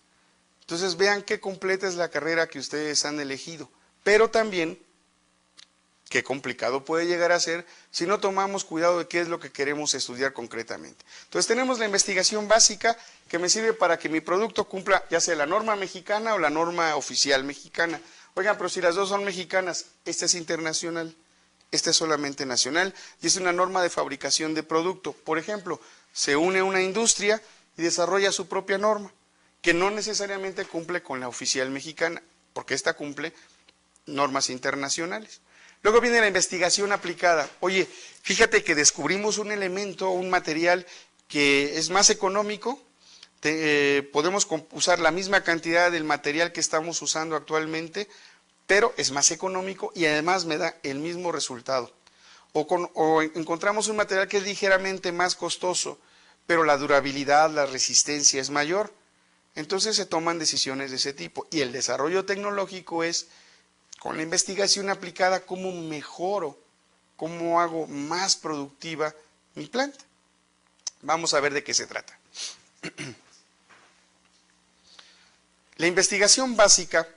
Entonces vean qué completa es la carrera que ustedes han elegido, pero también qué complicado puede llegar a ser si no tomamos cuidado de qué es lo que queremos estudiar concretamente. Entonces tenemos la investigación básica que me sirve para que mi producto cumpla ya sea la norma mexicana o la norma oficial mexicana. Oigan, pero si las dos son mexicanas, esta es internacional, esta es solamente nacional y es una norma de fabricación de producto. Por ejemplo, se une una industria y desarrolla su propia norma, que no necesariamente cumple con la oficial mexicana, porque esta cumple normas internacionales. Luego viene la investigación aplicada. Oye, fíjate que descubrimos un elemento, un material que es más económico, podemos usar la misma cantidad del material que estamos usando actualmente, pero es más económico y además me da el mismo resultado. O encontramos un material que es ligeramente más costoso, pero la durabilidad, la resistencia es mayor. Entonces se toman decisiones de ese tipo. Y el desarrollo tecnológico es, con la investigación aplicada, cómo mejoro, cómo hago más productiva mi planta. Vamos a ver de qué se trata. La investigación básica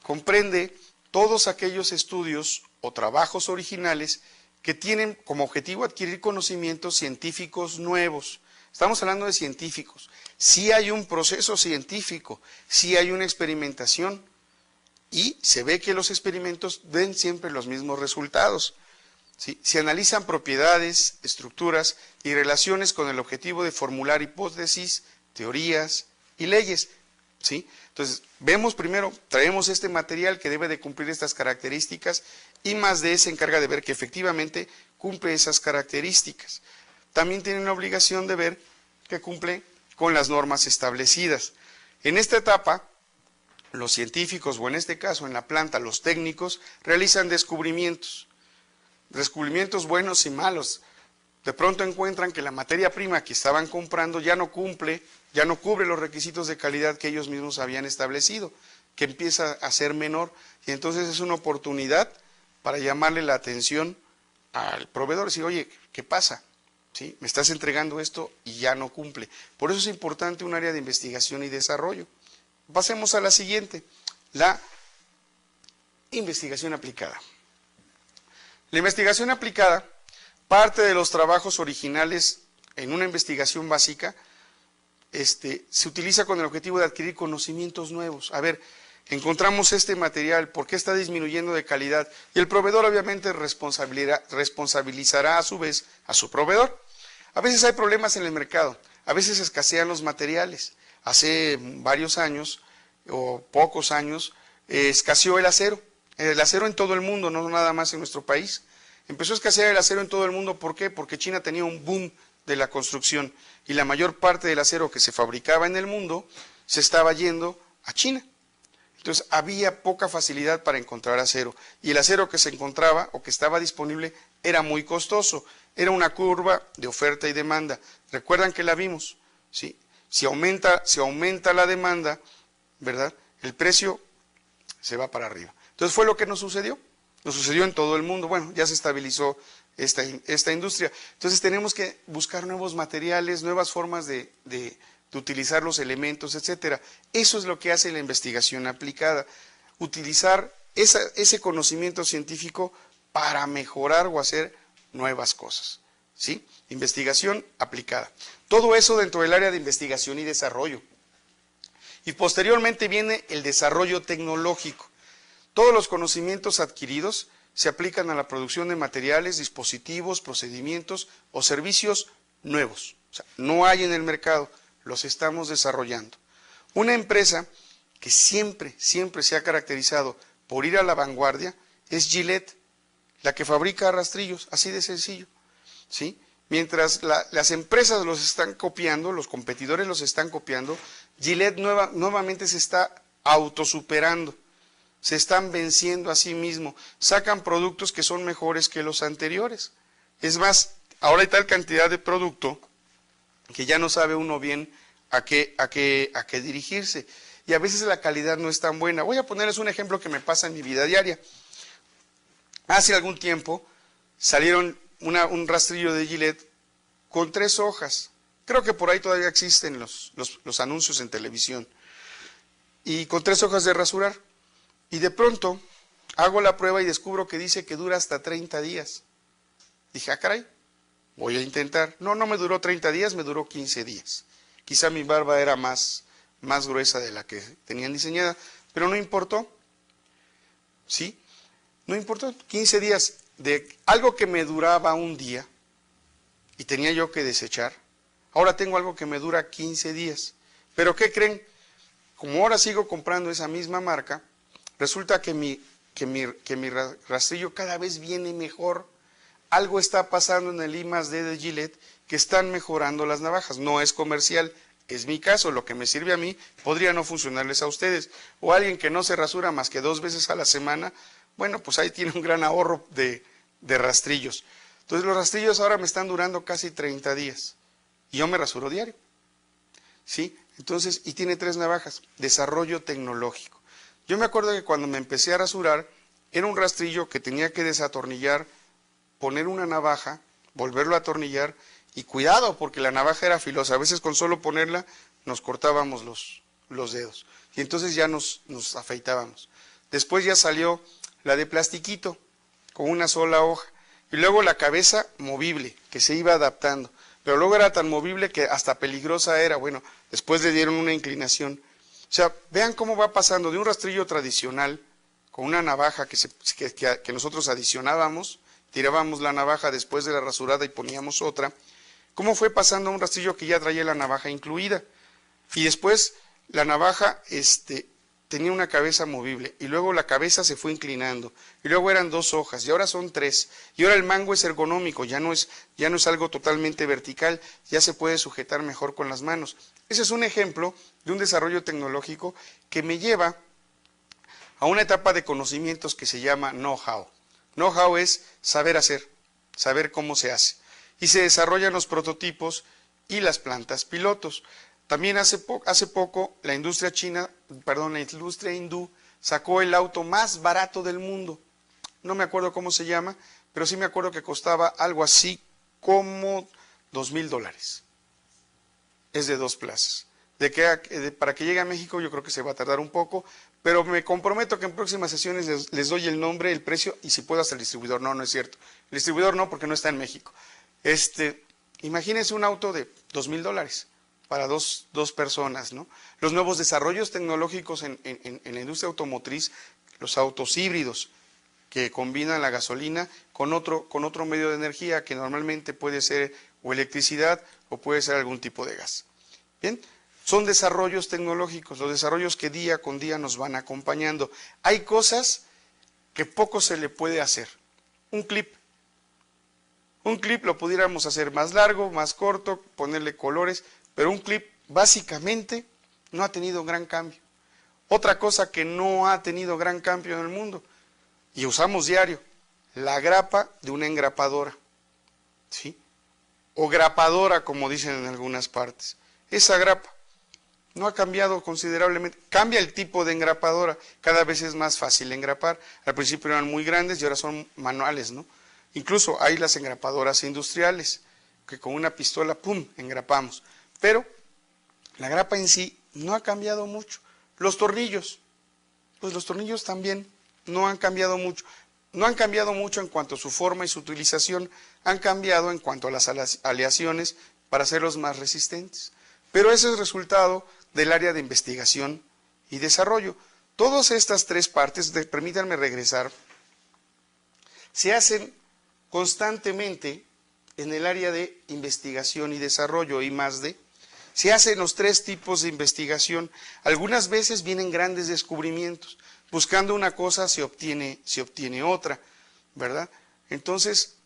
comprende todos aquellos estudios o trabajos originales que tienen como objetivo adquirir conocimientos científicos nuevos. Estamos hablando de científicos. Sí hay un proceso científico, sí hay una experimentación y se ve que los experimentos den siempre los mismos resultados. ¿Sí? Se analizan propiedades, estructuras y relaciones con el objetivo de formular hipótesis, teorías y leyes. ¿Sí? Entonces, vemos primero, traemos este material que debe de cumplir estas características y I+D se encarga de ver que efectivamente cumple esas características. También tienen la obligación de ver que cumple con las normas establecidas. En esta etapa, los científicos, o en este caso en la planta, los técnicos, realizan descubrimientos buenos y malos. De pronto encuentran que la materia prima que estaban comprando ya no cubre los requisitos de calidad que ellos mismos habían establecido, que empieza a ser menor, y entonces es una oportunidad para llamarle la atención al proveedor y decir, oye, ¿qué pasa? ¿Sí? Me estás entregando esto y ya no cumple. Por eso es importante un área de investigación y desarrollo. Pasemos a la siguiente, la investigación aplicada. La investigación aplicada parte de los trabajos originales en una investigación básica, se utiliza con el objetivo de adquirir conocimientos nuevos. A ver, encontramos este material, ¿por qué está disminuyendo de calidad? Y el proveedor obviamente responsabilizará a su vez a su proveedor. A veces hay problemas en el mercado, a veces escasean los materiales. Hace varios años o pocos años escaseó el acero. el acero en todo el mundo, no nada más en nuestro país. Empezó a escasear el acero en todo el mundo, ¿por qué? Porque China tenía un boom de la construcción y la mayor parte del acero que se fabricaba en el mundo se estaba yendo a China. Entonces había poca facilidad para encontrar acero y el acero que se encontraba o que estaba disponible era muy costoso. Era una curva de oferta y demanda. Recuerdan que la vimos, ¿sí? Si aumenta la demanda, ¿verdad? El precio se va para arriba. Entonces fue lo que nos sucedió. Nos sucedió en todo el mundo. Bueno, ya se estabilizó esta industria. Entonces tenemos que buscar nuevos materiales, nuevas formas de utilizar los elementos, etcétera. Eso es lo que hace la investigación aplicada. Utilizar ese conocimiento científico para mejorar o hacer nuevas cosas, ¿sí? Investigación aplicada. Todo eso dentro del área de investigación y desarrollo. Y posteriormente viene el desarrollo tecnológico. Todos los conocimientos adquiridos se aplican a la producción de materiales, dispositivos, procedimientos o servicios nuevos. O sea, no hay en el mercado, los estamos desarrollando. Una empresa que siempre se ha caracterizado por ir a la vanguardia es Gillette, la que fabrica rastrillos, así de sencillo, ¿sí? Mientras las empresas los están copiando, los competidores los están copiando, Gillette nuevamente se está autosuperando, se están venciendo a sí mismo, sacan productos que son mejores que los anteriores. Es más, ahora hay tal cantidad de producto que ya no sabe uno bien a qué dirigirse. Y a veces la calidad no es tan buena. Voy a ponerles un ejemplo que me pasa en mi vida diaria. Hace algún tiempo salieron un rastrillo de Gillette con 3 hojas. Creo que por ahí todavía existen los anuncios en televisión. Y con 3 hojas de rasurar. Y de pronto hago la prueba y descubro que dice que dura hasta 30 días. Dije, ah, caray, voy a intentar. No me duró 30 días, me duró 15 días. Quizá mi barba era más gruesa de la que tenían diseñada, pero no importó. ¿Sí? No importó, 15 días de algo que me duraba un día y tenía yo que desechar. Ahora tengo algo que me dura 15 días. Pero ¿qué creen? Como ahora sigo comprando esa misma marca, resulta que mi rastrillo cada vez viene mejor. Algo está pasando en el I+D de Gillette que están mejorando las navajas. No es comercial, es mi caso. Lo que me sirve a mí podría no funcionarles a ustedes. O alguien que no se rasura más que 2 veces a la semana, bueno, pues ahí tiene un gran ahorro de rastrillos. Entonces los rastrillos ahora me están durando casi 30 días. Y yo me rasuro diario. ¿Sí? Entonces, y tiene 3 navajas. Desarrollo tecnológico. Yo me acuerdo que cuando me empecé a rasurar, era un rastrillo que tenía que desatornillar, poner una navaja, volverlo a atornillar, y cuidado, porque la navaja era filosa. A veces con solo ponerla nos cortábamos los dedos. Y entonces ya nos afeitábamos. Después ya salió la de plastiquito, con una sola hoja. Y luego la cabeza movible, que se iba adaptando. Pero luego era tan movible que hasta peligrosa era. Bueno, después le dieron una inclinación. O sea, vean cómo va pasando de un rastrillo tradicional, con una navaja que nosotros adicionábamos, tirábamos la navaja después de la rasurada y poníamos otra, cómo fue pasando a un rastrillo que ya traía la navaja incluida. Y después la navaja tenía una cabeza movible, y luego la cabeza se fue inclinando, y luego eran 2 hojas, y ahora son 3, y ahora el mango es ergonómico, ya no es algo totalmente vertical, ya se puede sujetar mejor con las manos. Ese es un ejemplo de un desarrollo tecnológico que me lleva a una etapa de conocimientos que se llama know-how. Know-how es saber hacer, saber cómo se hace, y se desarrollan los prototipos y las plantas pilotos. También hace poco la industria hindú sacó el auto más barato del mundo. No me acuerdo cómo se llama, pero sí me acuerdo que costaba algo así como $2,000. Es de 2 plazas. Para que llegue a México yo creo que se va a tardar un poco, pero me comprometo que en próximas sesiones les doy el nombre, el precio y si puedo hasta el distribuidor. No es cierto. El distribuidor no, porque no está en México. Imagínense un auto de $2,000. Para dos personas, ¿no? Los nuevos desarrollos tecnológicos en la industria automotriz, los autos híbridos, que combinan la gasolina con otro medio de energía que normalmente puede ser o electricidad o puede ser algún tipo de gas. Bien, son desarrollos tecnológicos, los desarrollos que día con día nos van acompañando. Hay cosas que poco se le puede hacer. Un clip. Un clip lo pudiéramos hacer más largo, más corto, ponerle colores, pero un clip básicamente no ha tenido gran cambio. Otra cosa que no ha tenido gran cambio en el mundo, y usamos diario, la grapa de una engrapadora, ¿sí? O grapadora, como dicen en algunas partes. Esa grapa no ha cambiado considerablemente. Cambia el tipo de engrapadora, cada vez es más fácil engrapar. Al principio eran muy grandes y ahora son manuales, ¿no? Incluso hay las engrapadoras industriales, que con una pistola, ¡pum!, engrapamos. Pero la grapa en sí no ha cambiado mucho. Los tornillos, pues los tornillos también no han cambiado mucho. No han cambiado mucho en cuanto a su forma y su utilización, han cambiado en cuanto a las aleaciones para hacerlos más resistentes. Pero ese es resultado del área de investigación y desarrollo. Todas estas tres partes, permítanme regresar, se hacen constantemente en el área de investigación y desarrollo, I+D. Se hacen los tres tipos de investigación. Algunas veces vienen grandes descubrimientos. Buscando una cosa se obtiene otra, ¿verdad? Entonces,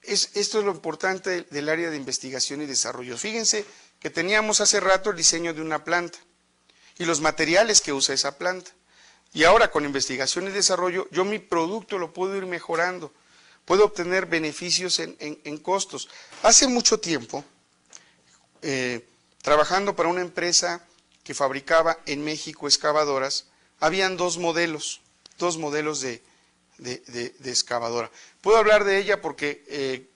esto es lo importante del área de investigación y desarrollo. Fíjense que teníamos hace rato el diseño de una planta y los materiales que usa esa planta. Y ahora con investigación y desarrollo, yo mi producto lo puedo ir mejorando, puedo obtener beneficios en costos. Hace mucho tiempo, trabajando para una empresa que fabricaba en México excavadoras, habían dos modelos de excavadora. Puedo hablar de ella porque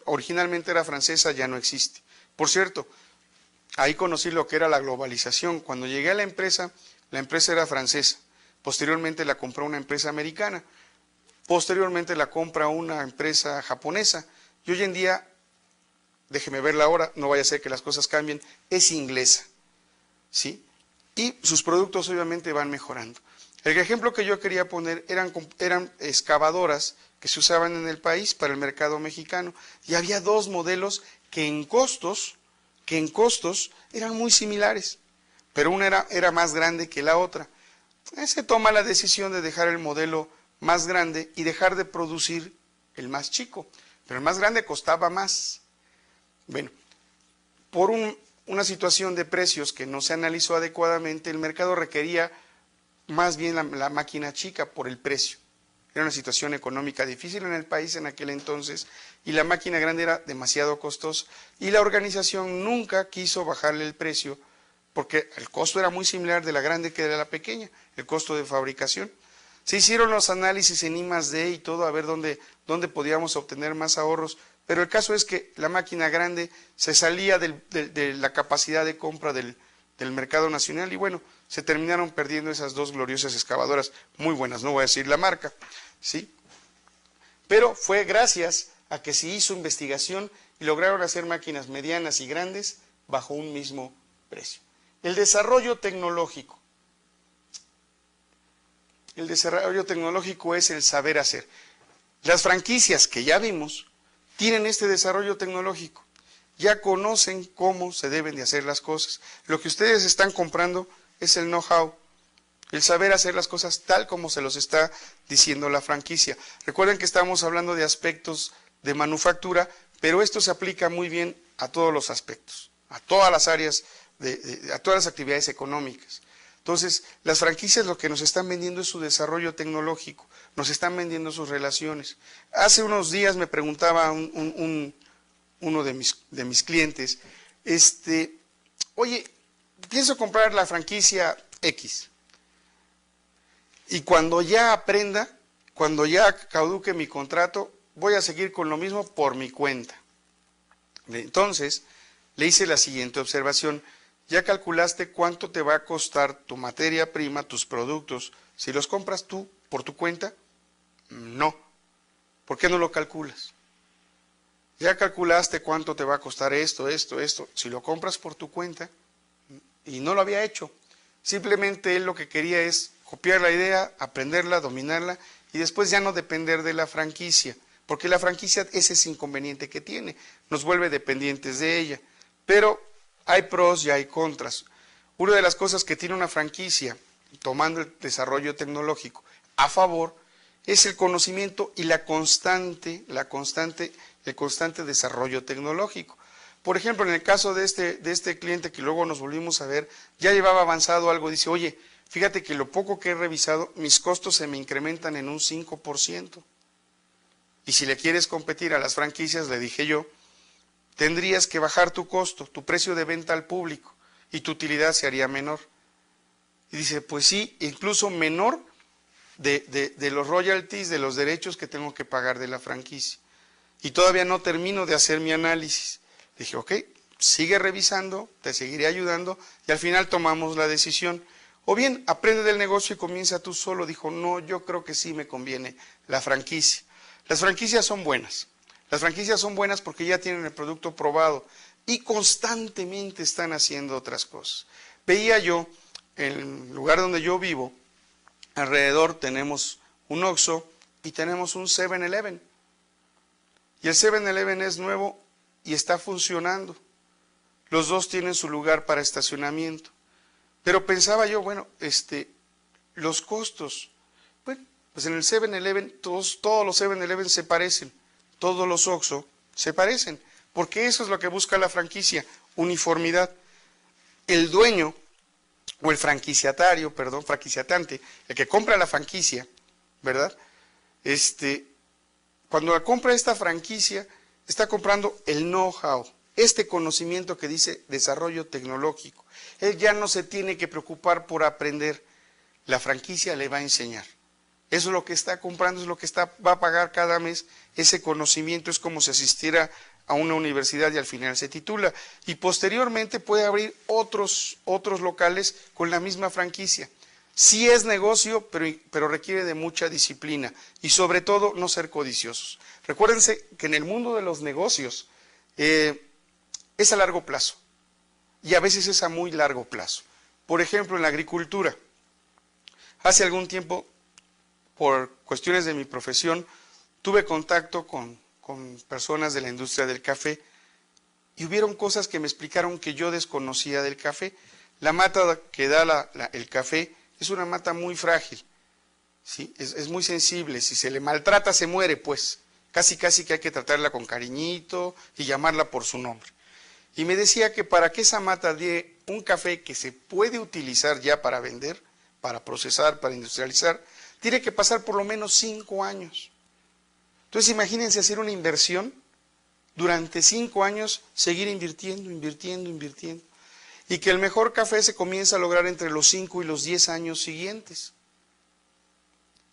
originalmente era francesa, ya no existe. Por cierto, ahí conocí lo que era la globalización. Cuando llegué a la empresa era francesa. Posteriormente la compró una empresa americana. Posteriormente la compra una empresa japonesa. Y hoy en día, déjeme verla ahora, no vaya a ser que las cosas cambien, es inglesa, ¿sí? Y sus productos obviamente van mejorando. El ejemplo que yo quería poner eran excavadoras que se usaban en el país para el mercado mexicano. Y había dos modelos que en costos eran muy similares, pero una era más grande que la otra. Se toma la decisión de dejar el modelo más grande y dejar de producir el más chico, pero el más grande costaba más. Bueno, por una situación de precios que no se analizó adecuadamente, el mercado requería más bien la máquina chica por el precio. Era una situación económica difícil en el país en aquel entonces y la máquina grande era demasiado costosa y la organización nunca quiso bajarle el precio porque el costo era muy similar de la grande que de la pequeña, el costo de fabricación. Se hicieron los análisis en I+D y todo a ver dónde podíamos obtener más ahorros, pero el caso es que la máquina grande se salía de la capacidad de compra del mercado nacional y bueno, se terminaron perdiendo esas dos gloriosas excavadoras, muy buenas, no voy a decir la marca, ¿sí? Pero fue gracias a que se hizo investigación y lograron hacer máquinas medianas y grandes bajo un mismo precio. El desarrollo tecnológico. El desarrollo tecnológico es el saber hacer. Las franquicias que ya vimos tienen este desarrollo tecnológico. Ya conocen cómo se deben de hacer las cosas. Lo que ustedes están comprando es el know-how, el saber hacer las cosas tal como se los está diciendo la franquicia. Recuerden que estamos hablando de aspectos de manufactura, pero esto se aplica muy bien a todos los aspectos, a todas las áreas, a todas las actividades económicas. Entonces, las franquicias lo que nos están vendiendo es su desarrollo tecnológico, nos están vendiendo sus relaciones. Hace unos días me preguntaba uno de mis clientes, oye, pienso comprar la franquicia X y cuando ya aprenda, cuando ya caduque mi contrato, voy a seguir con lo mismo por mi cuenta. Entonces, le hice la siguiente observación. ¿Ya calculaste cuánto te va a costar tu materia prima, tus productos, si los compras tú por tu cuenta? No. ¿Por qué no lo calculas? ¿Ya calculaste cuánto te va a costar esto, si lo compras por tu cuenta? Y no lo había hecho. Simplemente él lo que quería es copiar la idea, aprenderla, dominarla y después ya no depender de la franquicia, porque la franquicia ese es inconveniente que tiene, nos vuelve dependientes de ella. Pero hay pros y hay contras. Una de las cosas que tiene una franquicia, tomando el desarrollo tecnológico a favor, es el conocimiento y el constante desarrollo tecnológico. Por ejemplo, en el caso de este cliente que luego nos volvimos a ver, ya llevaba avanzado algo, dice, oye, fíjate que lo poco que he revisado, mis costos se me incrementan en un 5%. Y si le quieres competir a las franquicias, le dije yo, tendrías que bajar tu costo, tu precio de venta al público, y tu utilidad se haría menor. Y dice, pues sí, incluso menor de los royalties, de los derechos que tengo que pagar de la franquicia. Y todavía no termino de hacer mi análisis. Dije, ok, sigue revisando, te seguiré ayudando, y al final tomamos la decisión. O bien, aprende del negocio y comienza tú solo. Dijo, no, yo creo que sí me conviene la franquicia. Las franquicias son buenas. Las franquicias son buenas porque ya tienen el producto probado y constantemente están haciendo otras cosas. Veía yo, en el lugar donde yo vivo, alrededor tenemos un Oxxo y tenemos un 7-Eleven. Y el 7-Eleven es nuevo y está funcionando. Los dos tienen su lugar para estacionamiento. Pero pensaba yo, bueno, los costos, bueno, pues en el 7-Eleven, todos los 7-Eleven se parecen, todos los Oxxo se parecen, porque eso es lo que busca la franquicia, uniformidad. El dueño, o el franquiciatante, el que compra la franquicia, ¿verdad? Cuando compra esta franquicia, está comprando el know-how, este conocimiento que dice desarrollo tecnológico. Él ya no se tiene que preocupar por aprender, la franquicia le va a enseñar. Eso es lo que está comprando, es lo que va a pagar cada mes. Ese conocimiento es como si asistiera a una universidad y al final se titula. Y posteriormente puede abrir otros locales con la misma franquicia. Sí es negocio, pero requiere de mucha disciplina y sobre todo no ser codiciosos. Recuérdense que en el mundo de los negocios es a largo plazo y a veces es a muy largo plazo. Por ejemplo, en la agricultura, hace algún tiempo, por cuestiones de mi profesión, tuve contacto con personas de la industria del café y hubieron cosas que me explicaron que yo desconocía del café. La mata que da el café es una mata muy frágil, ¿sí? Es muy sensible, si se le maltrata se muere, pues casi que hay que tratarla con cariñito y llamarla por su nombre. Y me decía que para que esa mata dé un café que se puede utilizar ya para vender, para procesar, para industrializar, tiene que pasar por lo menos 5 años. Entonces imagínense hacer una inversión, durante 5 años seguir invirtiendo, y que el mejor café se comienza a lograr entre los 5 y los 10 años siguientes.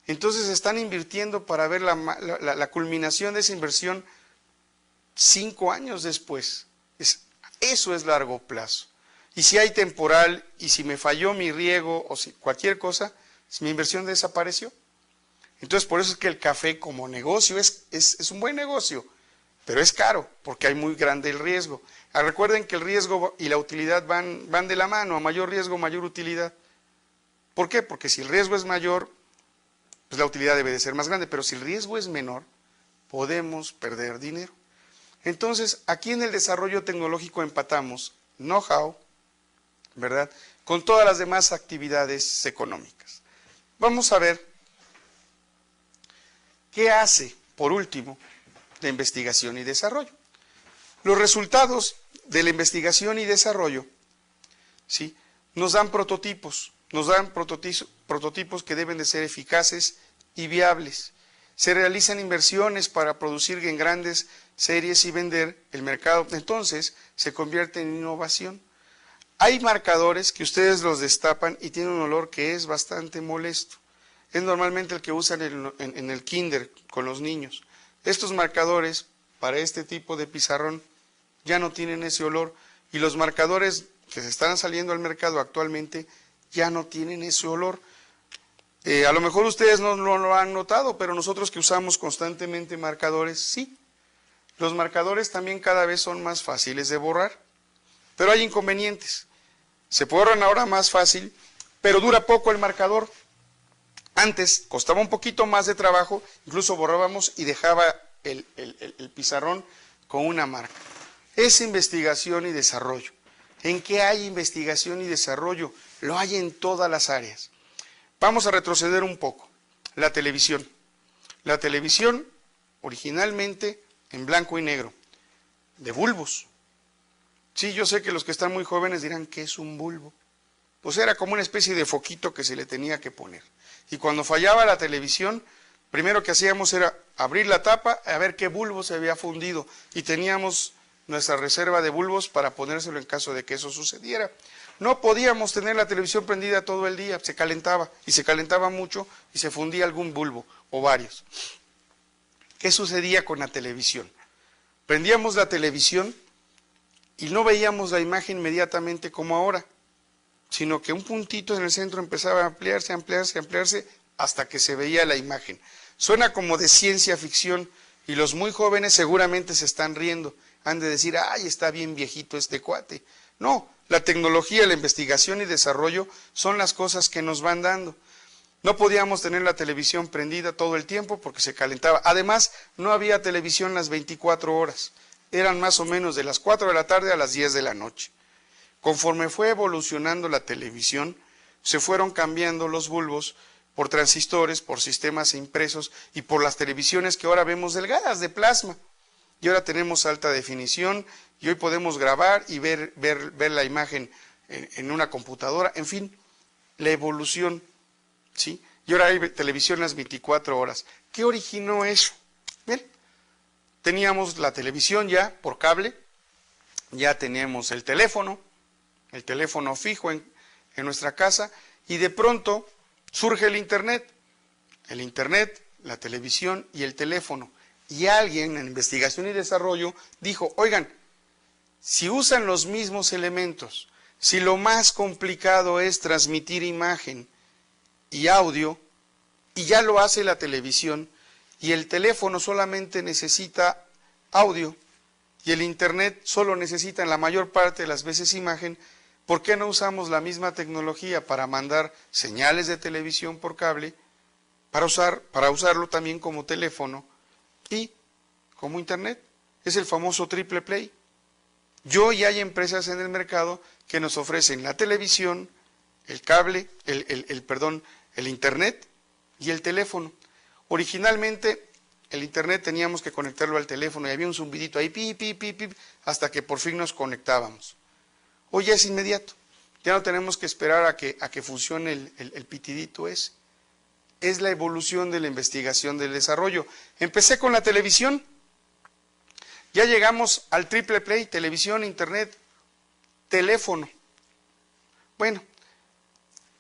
Entonces están invirtiendo para ver la culminación de esa inversión 5 años después. Eso es largo plazo. Y si hay temporal, y si me falló mi riego, o si cualquier cosa, mi inversión desapareció. Entonces, por eso es que el café como negocio es un buen negocio, pero es caro, porque hay muy grande el riesgo. Recuerden que el riesgo y la utilidad van de la mano, a mayor riesgo, mayor utilidad. ¿Por qué? Porque si el riesgo es mayor, pues la utilidad debe de ser más grande, pero si el riesgo es menor, podemos perder dinero. Entonces, aquí en el desarrollo tecnológico empatamos know-how, ¿verdad?, con todas las demás actividades económicas. Vamos a ver qué hace, por último, la investigación y desarrollo. Los resultados de la investigación y desarrollo, ¿sí?, nos dan prototipos que deben de ser eficaces y viables. Se realizan inversiones para producir en grandes series y vender el mercado. Entonces, se convierte en innovación. Hay marcadores que ustedes los destapan y tienen un olor que es bastante molesto. Es normalmente el que usan en el kinder con los niños. Estos marcadores para este tipo de pizarrón ya no tienen ese olor, y los marcadores que se están saliendo al mercado actualmente ya no tienen ese olor. A lo mejor ustedes no lo han notado, pero nosotros que usamos constantemente marcadores, sí. Los marcadores también cada vez son más fáciles de borrar, pero hay inconvenientes. Se borran ahora más fácil, pero dura poco el marcador. Antes costaba un poquito más de trabajo, incluso borrábamos y dejaba el pizarrón con una marca. Es investigación y desarrollo. ¿En qué hay investigación y desarrollo? Lo hay en todas las áreas. Vamos a retroceder un poco. La televisión. La televisión, originalmente en blanco y negro, de bulbos. Sí, yo sé que los que están muy jóvenes dirán, ¿qué es un bulbo? Pues era como una especie de foquito que se le tenía que poner. Y cuando fallaba la televisión, primero que hacíamos era abrir la tapa a ver qué bulbo se había fundido. Y teníamos nuestra reserva de bulbos para ponérselo en caso de que eso sucediera. No podíamos tener la televisión prendida todo el día, se calentaba, y se calentaba mucho y se fundía algún bulbo o varios. ¿Qué sucedía con la televisión? Prendíamos la televisión y no veíamos la imagen inmediatamente como ahora, sino que un puntito en el centro empezaba a ampliarse, ampliarse, ampliarse, hasta que se veía la imagen. Suena como de ciencia ficción, y los muy jóvenes seguramente se están riendo. Han de decir, ¡ay, está bien viejito este cuate! No, la tecnología, la investigación y desarrollo son las cosas que nos van dando. No podíamos tener la televisión prendida todo el tiempo porque se calentaba. Además, no había televisión las 24 horas. Eran más o menos de las 4 de la tarde a las 10 de la noche. Conforme fue evolucionando la televisión, se fueron cambiando los bulbos por transistores, por sistemas impresos y por las televisiones que ahora vemos delgadas de plasma. Y ahora tenemos alta definición y hoy podemos grabar y ver la imagen en una computadora. En fin, la evolución, ¿sí? Y ahora hay televisión las 24 horas. ¿Qué originó eso? Bien, teníamos la televisión ya por cable, ya teníamos el teléfono fijo en nuestra casa, y de pronto surge el Internet, la televisión y el teléfono. Y alguien en investigación y desarrollo dijo, oigan, si usan los mismos elementos, si lo más complicado es transmitir imagen y audio, y ya lo hace la televisión, y el teléfono solamente necesita audio, y el Internet solo necesita en la mayor parte de las veces imagen, ¿por qué no usamos la misma tecnología para mandar señales de televisión por cable, para usarlo también como teléfono y como Internet? Es el famoso triple play. Y hay empresas en el mercado que nos ofrecen la televisión, el cable, el Internet y el teléfono. Originalmente el Internet teníamos que conectarlo al teléfono y había un zumbidito ahí, pip, pip, pip, pip, hasta que por fin nos conectábamos. Hoy ya es inmediato, ya no tenemos que esperar a que funcione el pitidito ese. Es la evolución de la investigación del desarrollo. Empecé con la televisión, ya llegamos al triple play, televisión, Internet, teléfono. Bueno,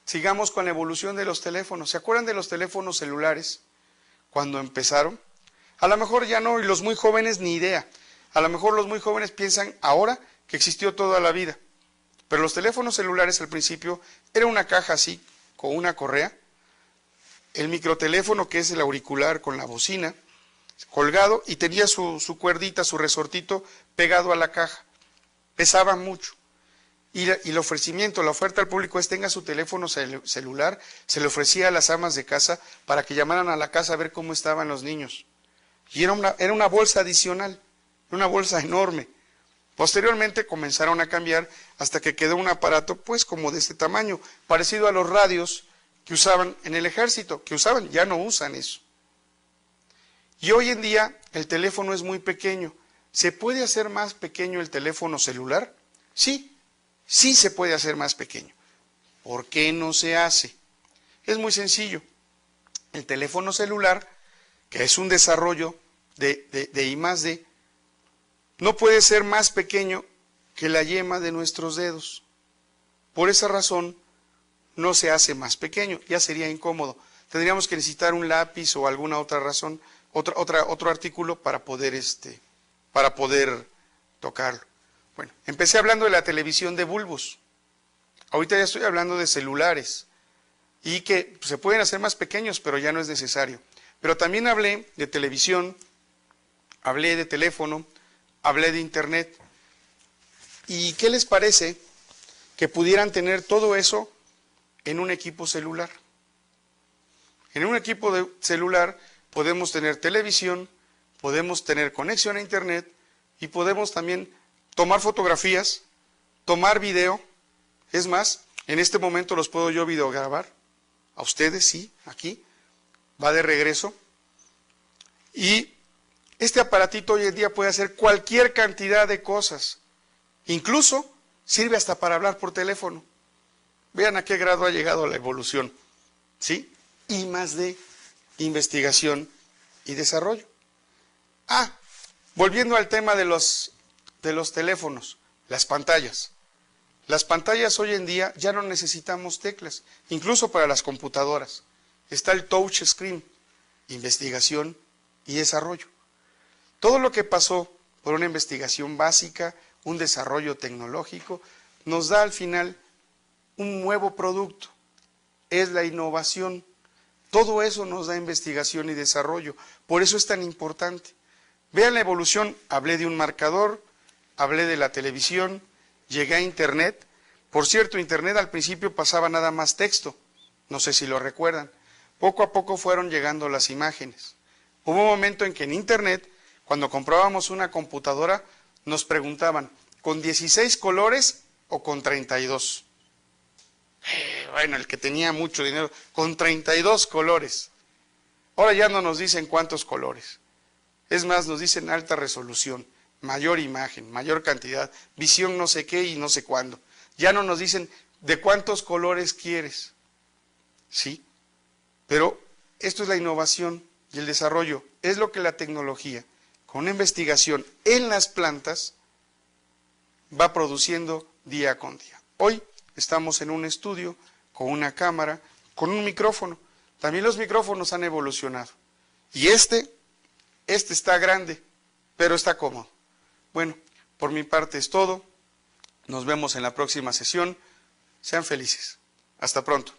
sigamos con la evolución de los teléfonos. ¿Se acuerdan de los teléfonos celulares cuando empezaron? A lo mejor ya no, y los muy jóvenes ni idea. A lo mejor los muy jóvenes piensan ahora que existió toda la vida. Pero los teléfonos celulares al principio era una caja así, con una correa, el microteléfono que es el auricular con la bocina, colgado, y tenía su cuerdita, su resortito pegado a la caja. Pesaba mucho. Y el ofrecimiento, la oferta al público es tenga su teléfono celular, se le ofrecía a las amas de casa para que llamaran a la casa a ver cómo estaban los niños. Y era una bolsa adicional, una bolsa enorme. Posteriormente comenzaron a cambiar hasta que quedó un aparato pues como de este tamaño, parecido a los radios que usaban en el ejército, ya no usan eso. Y hoy en día el teléfono es muy pequeño. ¿Se puede hacer más pequeño el teléfono celular? Sí, sí se puede hacer más pequeño. ¿Por qué no se hace? Es muy sencillo. El teléfono celular, que es un desarrollo de I+D, no puede ser más pequeño que la yema de nuestros dedos. Por esa razón, no se hace más pequeño, ya sería incómodo. Tendríamos que necesitar un lápiz o alguna otra razón, otro artículo para poder tocarlo. Bueno, empecé hablando de la televisión de bulbos. Ahorita ya estoy hablando de celulares y que se pueden hacer más pequeños, pero ya no es necesario. Pero también hablé de televisión, hablé de teléfono, hablé de Internet. ¿Y qué les parece que pudieran tener todo eso en un equipo celular? En un equipo celular podemos tener televisión, podemos tener conexión a Internet y podemos también tomar fotografías, tomar video. Es más, en este momento los puedo yo videograbar. A ustedes, sí, aquí. Va de regreso. Y este aparatito hoy en día puede hacer cualquier cantidad de cosas. Incluso sirve hasta para hablar por teléfono. Vean a qué grado ha llegado la evolución, ¿sí? Y más de investigación y desarrollo. Volviendo al tema de los teléfonos, las pantallas. Las pantallas hoy en día ya no necesitamos teclas, incluso para las computadoras. Está el touch screen, investigación y desarrollo. Todo lo que pasó por una investigación básica, un desarrollo tecnológico, nos da al final un nuevo producto. Es la innovación. Todo eso nos da investigación y desarrollo. Por eso es tan importante. Vean la evolución. Hablé de un marcador, hablé de la televisión, llegué a Internet. Por cierto, Internet al principio pasaba nada más texto. No sé si lo recuerdan. Poco a poco fueron llegando las imágenes. Hubo un momento en que en Internet, cuando comprábamos una computadora, nos preguntaban, ¿con 16 colores o con 32? Bueno, el que tenía mucho dinero, con 32 colores. Ahora ya no nos dicen cuántos colores. Es más, nos dicen alta resolución, mayor imagen, mayor cantidad, visión no sé qué y no sé cuándo. Ya no nos dicen de cuántos colores quieres. ¿Sí? Pero esto es la innovación y el desarrollo. Es lo que la tecnología, con una investigación en las plantas, va produciendo día con día. Hoy estamos en un estudio con una cámara, con un micrófono. También los micrófonos han evolucionado. Y este está grande, pero está cómodo. Bueno, por mi parte es todo. Nos vemos en la próxima sesión. Sean felices. Hasta pronto.